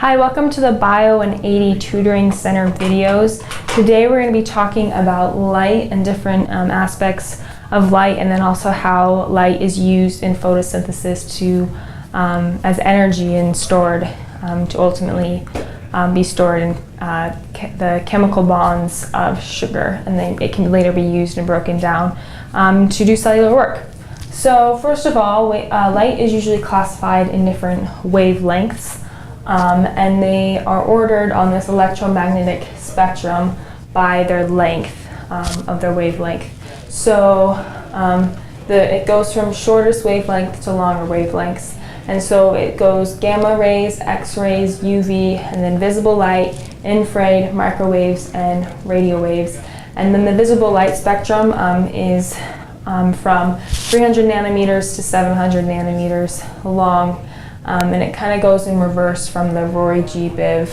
Hi, welcome to the Bio and AD Tutoring Center videos. Today we're going to be talking about light and different aspects of light, and then also how light is used in photosynthesis to as energy and stored to ultimately be stored in the chemical bonds of sugar, and then it can later be used and broken down to do cellular work. So first of all, light is usually classified in different wavelengths. And they are ordered on this electromagnetic spectrum by their length of their wavelength. So it goes from shortest wavelength to longer wavelengths. And so it goes gamma rays, X-rays, UV, and then visible light, infrared, microwaves, and radio waves. And then the visible light spectrum is from 300 nanometers to 700 nanometers long. And it kind of goes in reverse from the Rory G. Biv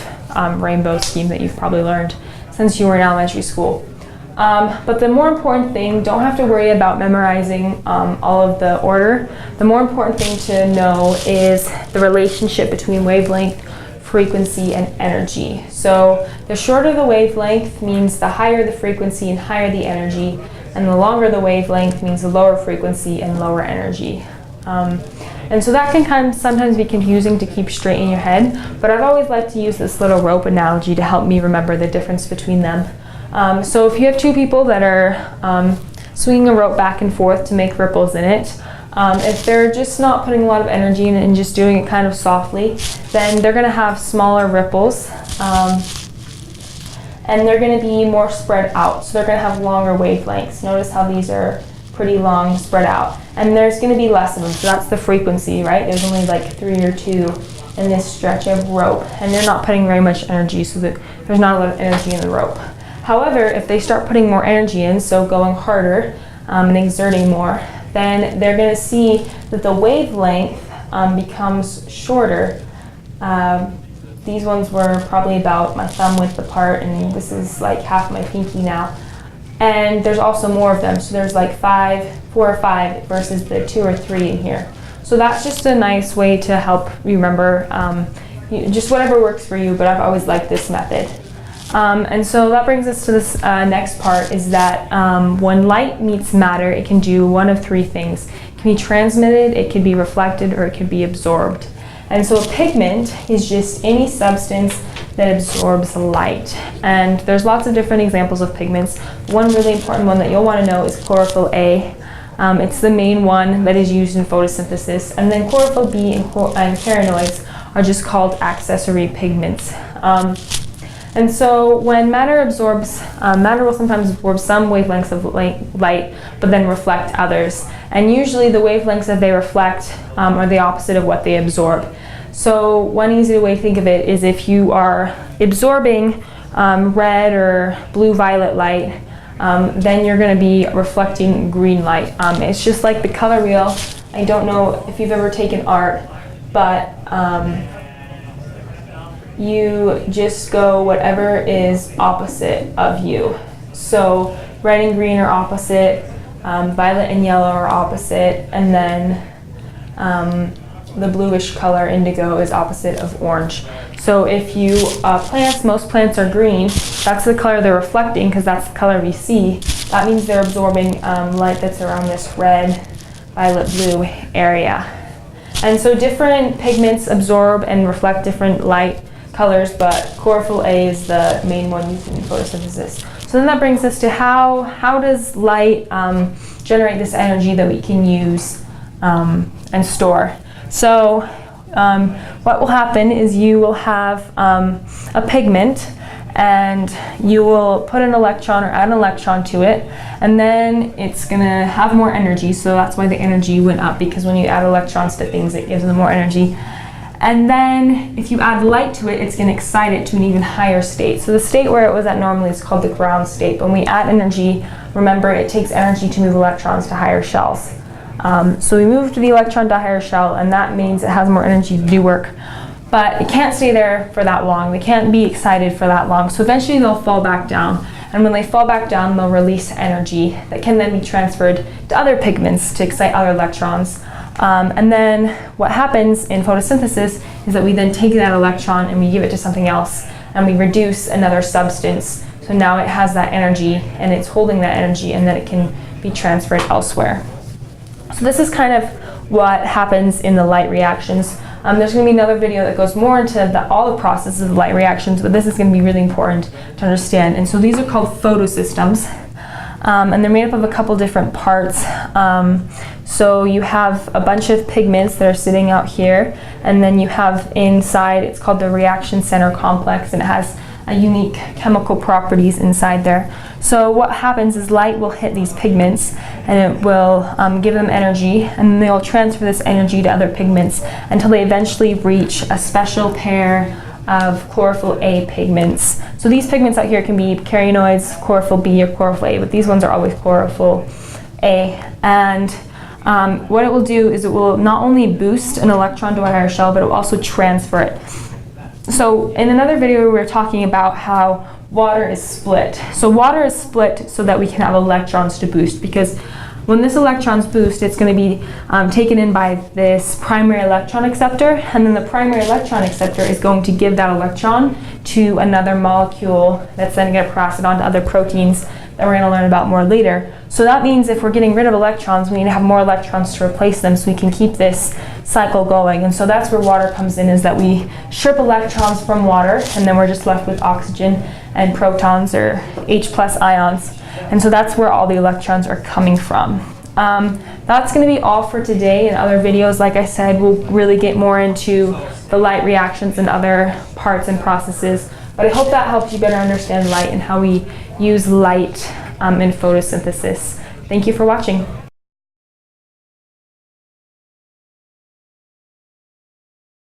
rainbow scheme that you've probably learned since you were in elementary school. But the more important thing, don't have to worry about memorizing all of the order. The more important thing to know is the relationship between wavelength, frequency, and energy. So the shorter the wavelength means the higher the frequency and higher the energy, and the longer the wavelength means the lower frequency and lower energy. And so that can sometimes be confusing to keep straight in your head, but I've always liked to use this little rope analogy to help me remember the difference between them. So if you have two people that are swinging a rope back and forth to make ripples in it, if they're just not putting a lot of energy in it and just doing it kind of softly, then they're going to have smaller ripples, and they're going to be more spread out. So they're going to have longer wavelengths. Notice how these are pretty long, spread out, and there's going to be less of them, so that's the frequency, right? There's only like 3 or 2 in this stretch of rope, and they're not putting very much energy, so that there's not a lot of energy in the rope. However, if they start putting more energy in, so going harder and exerting more, then they're going to see that the wavelength becomes shorter. These ones were probably about my thumb width apart, and this is like half my pinky now. And there's also more of them, so there's like 4 or 5 versus the 2 or 3 in here. So that's just a nice way to help you remember, just whatever works for you, but I've always liked this method. And so that brings us to this next part, is that when light meets matter, it can do one of 3 things. It can be transmitted, it can be reflected, or it can be absorbed. And so a pigment is just any substance that absorbs light. And there's lots of different examples of pigments. One really important one that you'll want to know is chlorophyll A. It's the main one that is used in photosynthesis. And then chlorophyll B and carotenoids are just called accessory pigments. And so when matter absorbs, matter will sometimes absorb some wavelengths of light, but then reflect others. And usually the wavelengths that they reflect are the opposite of what they absorb. So one easy way to think of it is if you are absorbing red or blue-violet light, then you're going to be reflecting green light. It's just like the color wheel. I don't know if you've ever taken art, but you just go whatever is opposite of you. So red and green are opposite, violet and yellow are opposite, and then the bluish color indigo is opposite of orange. So if you most plants are green, that's the color they're reflecting because that's the color we see. That means they're absorbing light that's around this red, violet, blue area. And so different pigments absorb and reflect different light colors, but chlorophyll A is the main one used in photosynthesis. So then that brings us to how does light generate this energy that we can use and store. So what will happen is you will have a pigment, and you will put an electron or add an electron to it, and then it's going to have more energy. So that's why the energy went up, because when you add electrons to things, it gives them more energy. And then if you add light to it, it's going to excite it to an even higher state. So the state where it was at normally is called the ground state. When we add energy, remember, it takes energy to move electrons to higher shells. So we move the electron to a higher shell, and that means it has more energy to do work. But it can't stay there for that long. They can't be excited for that long. So eventually they'll fall back down. And when they fall back down, they'll release energy that can then be transferred to other pigments to excite other electrons. And then what happens in photosynthesis is that we then take that electron and we give it to something else, and we reduce another substance. So now it has that energy, and it's holding that energy, and then it can be transferred elsewhere. So this is kind of what happens in the light reactions. There's going to be another video that goes more into all the processes of light reactions, but this is going to be really important to understand. And so these are called photosystems, and they're made up of a couple different parts. So you have a bunch of pigments that are sitting out here, and then you have inside, it's called the reaction center complex, and it has a unique chemical properties inside there. So what happens is light will hit these pigments, and it will give them energy, and they'll transfer this energy to other pigments until they eventually reach a special pair of chlorophyll A pigments. So these pigments out here can be carotenoids, chlorophyll B or chlorophyll A, but these ones are always chlorophyll A. And what it will do is it will not only boost an electron to a higher shell, but it will also transfer it. So in another video we were talking about how water is split. So water is split so that we can have electrons to boost, because when this electron's boost, it's going to be taken in by this primary electron acceptor, and then the primary electron acceptor is going to give that electron to another molecule that's then going to pass it on to other proteins that we're going to learn about more later. So that means if we're getting rid of electrons, we need to have more electrons to replace them so we can keep this cycle going. And so that's where water comes in, is that we strip electrons from water, and then we're just left with oxygen and protons, or H+ ions. And so that's where all the electrons are coming from. That's going to be all for today. In other videos, like I said, we'll really get more into the light reactions and other parts and processes. But I hope that helped you better understand light and how we use light in photosynthesis. Thank you for watching.